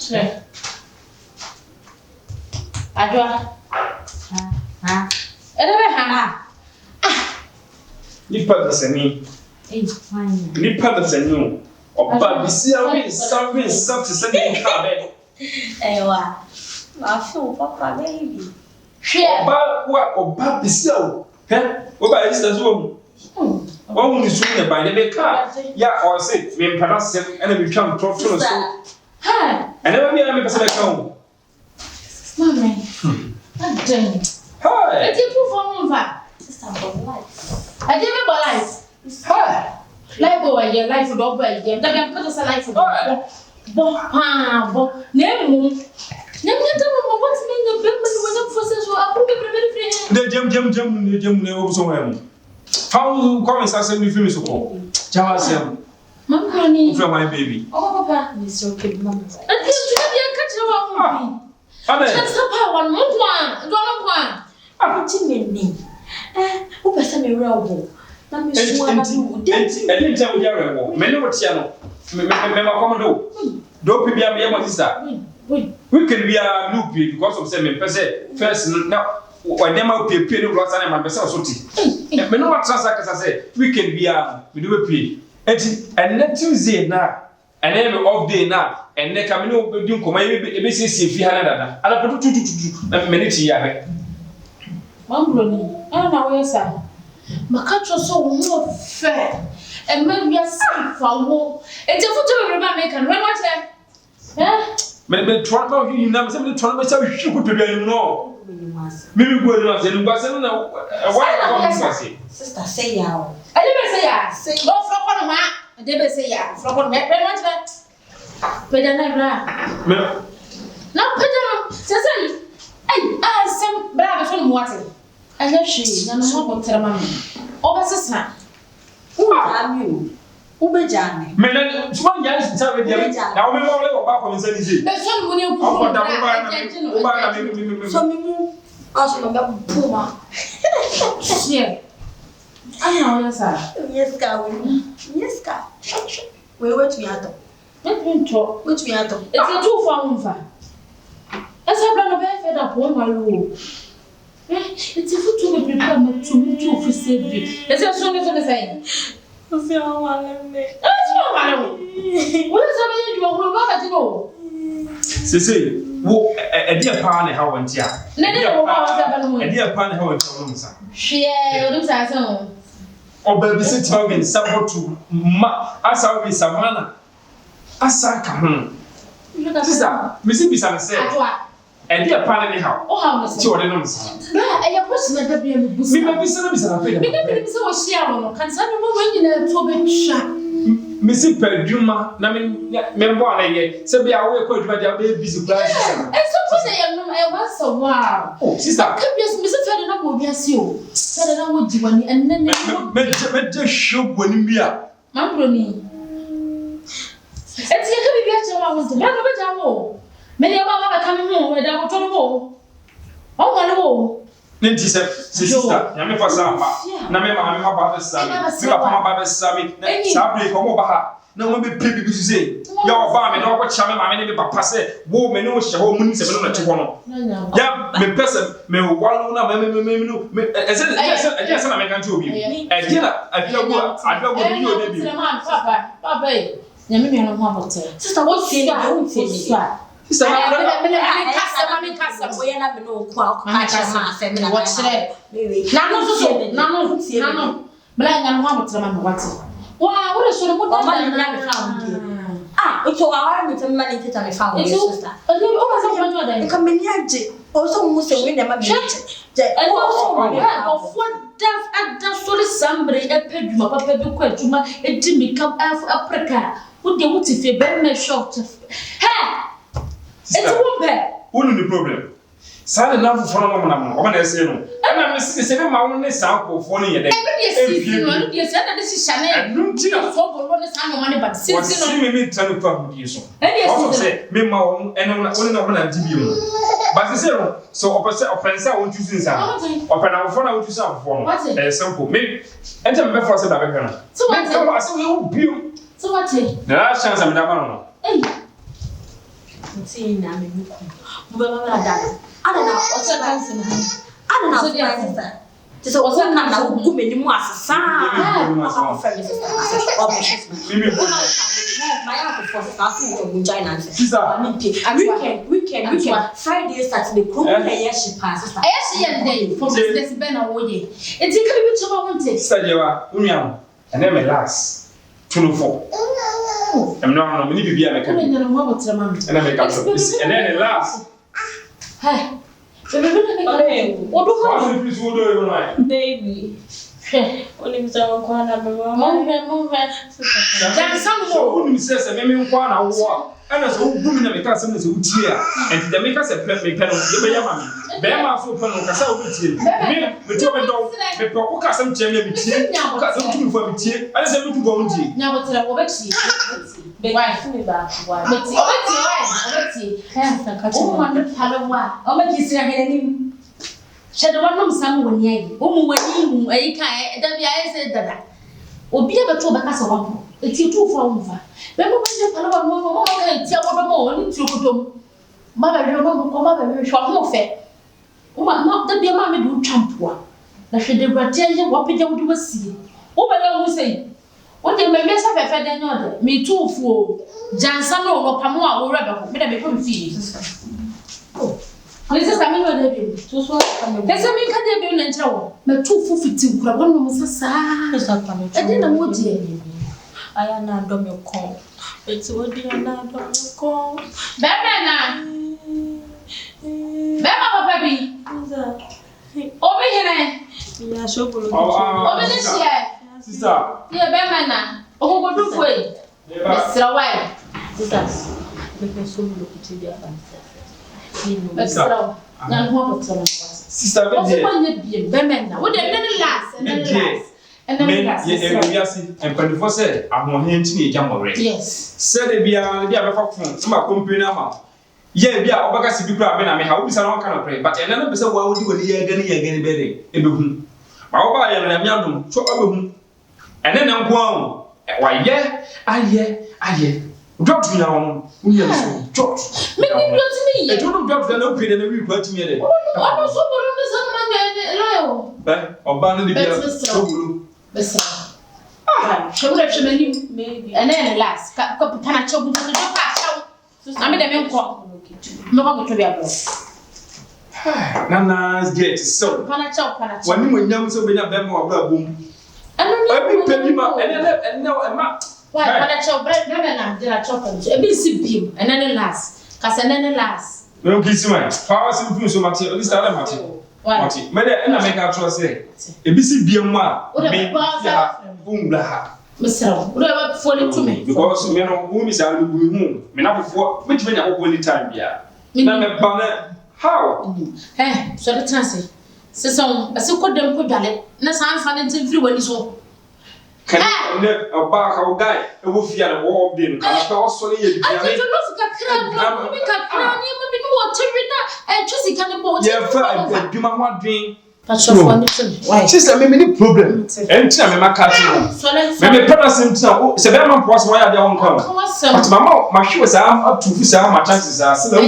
Sure. Adwa. Edabe ha. Nipa dasani. Fine. Nipa dasani. Oba bisia we something say ka be. Ewa. Ma feel papa baby. Share. Oba bisia o. Oba is the zo. One is soon by the car. Yeah, or say, me parasem and we come to so. Hi. And never be a person come. Mommy. I'm done. Hi. I did proof on one. Sister for life. I did my life. Hi. Life over your life for dog by again. That put us a life for dog. Bo. Name. Name what's mean the bill when you forces were approved. The jam never so. How come and say me film so called? Jawasem. Mom honey. From my baby. Oh papa, It's okay, mama. and this should be a catch one. Amen. Just up one month one. I'm Jimmy. Who person me robo? Na me so na do. I didn't tell you. Many what channel. Me commando. Do be a my sister. We can be a loop because of same person. First now. When them out pay no blood and my person so tea. Me no what transact as I say we can be we do pay. And net Tuesday na and then off day na and then come no do come e say fi hanada. Ala put tu na minute ya. Mambroni, na we say. Maka cho so wo fair. E ma wi asa fa wo. E je foto be make and when what eh? Me try no you na me try me say we shoot to be no. Maybe go to say no say no why Sister say ya. I didn't say ya. Say no from one ma. I didn't say ya. From one me what that. Pedana bra. Me na pedana say some brave from what? I know she na no go tell mama. Obasesa. Who am you? Who be jam me? me na small guys tell me there. Now we go back from say this. Be so money ku. So me mu aso no be puma. Yeah. I know yes sir. Yes ka we. Yes ka. We wait me ato. Let me talk. Wait me ato. It's a too far mfa. Esa bra no be fed up one walu. It's a foot to be prepare me to for save you. It's a song to say. Você é uma lenda. What is happening? You are going to go. Sisi wo e dia pa na ha wontia. Na dia wo ba wa sa ba no. E dia pa na ha wontia no nsa. Hwe, o dum sa so. Oba bi se tawgen sabotu ma asa wi samana. Asa ka ho. Sisa, me se bisa me se. Atwa. E dia pa na ne ha. O ha no se. Ti o de no nsa. Ba, e ya question da bia me busa. Me ba bisa na pe da. Me da bi se wo share no. Kan sa no mo nyina to be twa. Missy Perduma, Namin Member, say, be away, coach, but they'll be busy class. And so say, I was so wow. Oh, sister, come yes, Mr. Ferdinand will be as you. Ferdinand would do one, and then just show when we are. Mambroni. It's a good reaction. I was the man of a jamo. Many of our coming home where they were to go. Oh, my lord. Ninti sister, ya me fasa pa. Na me ma ba ba sa mi. Me ba pa ba ba sa mi. Sa break o mo ba ha. Na mo be pe bi say. Ya o ba me na o ko cha me ma me ne ba pa say. Wo me no hye ho mu ni se me no na che ho no. Ya me person me walu na me no. Me ese na me kan ti obi. E je na afia go bi o de bi. Papa. Ya me no ho abote. Sister, what say you say? Sister, I'm We are not no quack. What's that? No. But I am one of them. What's it? Wow, what is your money never found? Ah, it's our money to tell me found your sister. I come in here, also must say, we never and also, what does so somebody a peduma, papa, do quite too much, a Jimmy come out for Africa. Would you want if you bear me short? Hey! It's a woman. Who the problem? Sally enough for a woman. Woman, I say no. And I'm saying, my own sample for me. Every year, you said that this is Chanel. And no tears for one is money, but since you me tell you from you. Also say, me, my own, and only no one at you. But the zero, so opposite offense, I want to see some. Open our phone, I want to some for a simple. Maybe enter me for a so I say, we will be. So what's it? The last chance I'm never. see na me muku. Mubaba na dada. Ada na osa dance na. Ada na sister. Just osa na na ugu me ni mu asesa. Papa friend sister. My uncle for starting to join us. Weekend. Friday, Saturday, she passes. I see a day for business Ben away. It's a little bit of a wanted. Sadia, Union, and then my last 204. I'm not many people are coming. And I make up and then the last. Hey, what baby? Only so corner, move. So, says a member one hour. And as a woman of the castle is here, and the makers a perfect pen of the Yamami. Bema so pen of Castle with you. The top and dog, the proper some champion, some for me, I said to go on. Now, what's the oversea? The wife, Shadow one someone yay. When I can't, I said that. Will be able to back us a it's you too far over. Remember when the fellow more can tell what more into them. Mother, shall no fair. Not that the mammy do champ one. That should the Bratian what we don't do a sea. Oh, I don't say. What they may mess up a fed another. Me too, fool. Jansan or Pamoa or Rebel, but I become fees. This is coming on the bill. There's a make a bill and tell me 250 crab. One was a sign. I didn't know what I am not done your call. It's what you are not done your call. Baba, baby. Over here. Yeah, so good. Over this year. Sister. Yeah, Bama. Oh, what do way? Mr. White. Sisters. Because so look at you. Sister, what the last and then last. And 24 said, I'm not hinting a yes. Said it be a phone, some company now. Yeah, be a Obacasi people, I mean, how is I kind of pray, but another person will do a year again, baby. My Oba and Yam, so and then I'm going. Why, yeah, I drop me now. Drop. Maybe me. I don't drop the no pay and we put me there. I'm also on the but Obana the shall we maybe and then last cup panacho with the pass. I made a man call. No, to be a boss. Nana's get so panacho. When you young, so we have them more boom. I be and now I'm not. Why, panacho bread, and then I chop a busy beam and then last. Cast and then last. No kiss my powers improve so much, at least I am. What? Mother, and I make out to say, a busy beam, boom, blah. Mr. Whatever falling to me because men of whom is out of whom, men up for which men are only time, yeah. How? Eh, so the chance. So some, a so called them put ballet, no sound fun until everyone is all. Can a bar or guy, a wolf yard war of them, can also I don't know if I can't and choosing cannibal. Yeah, do my one drink. Why? Sister, maybe problem. And tell me, my cousin. Maybe present now. Seven was why I don't come. But my shoes are up to this. My chances are still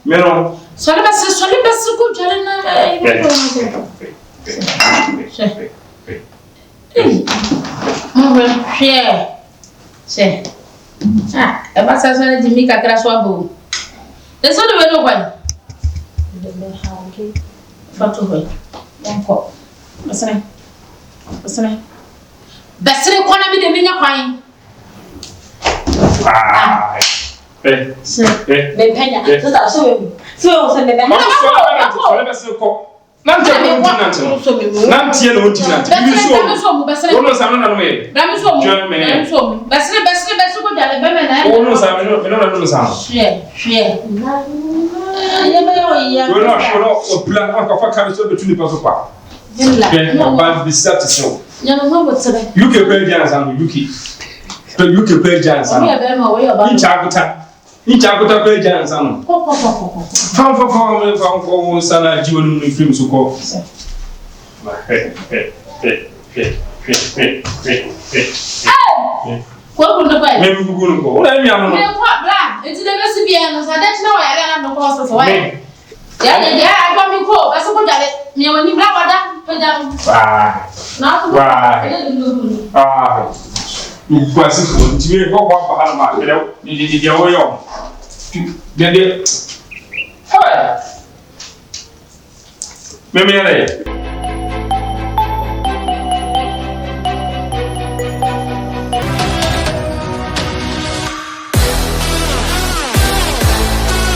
Melo. So I was so good. Here. Say. Ah, a master to make a crash waboo. There's only one way. Photo. Uncle. Listen. Best economy the minute fine. Play Giants. From Sana June film so called. What would the way? Maybe we're going to go. Let me have a it's the best to be no sa dat na o yare na no ko so why ya de ya agba mi ko ba so ko jare mi woni bra wada pe jam na ko quase foi. Tive vou para lá, entendeu? De eu. De. Olha. Meu menino aí.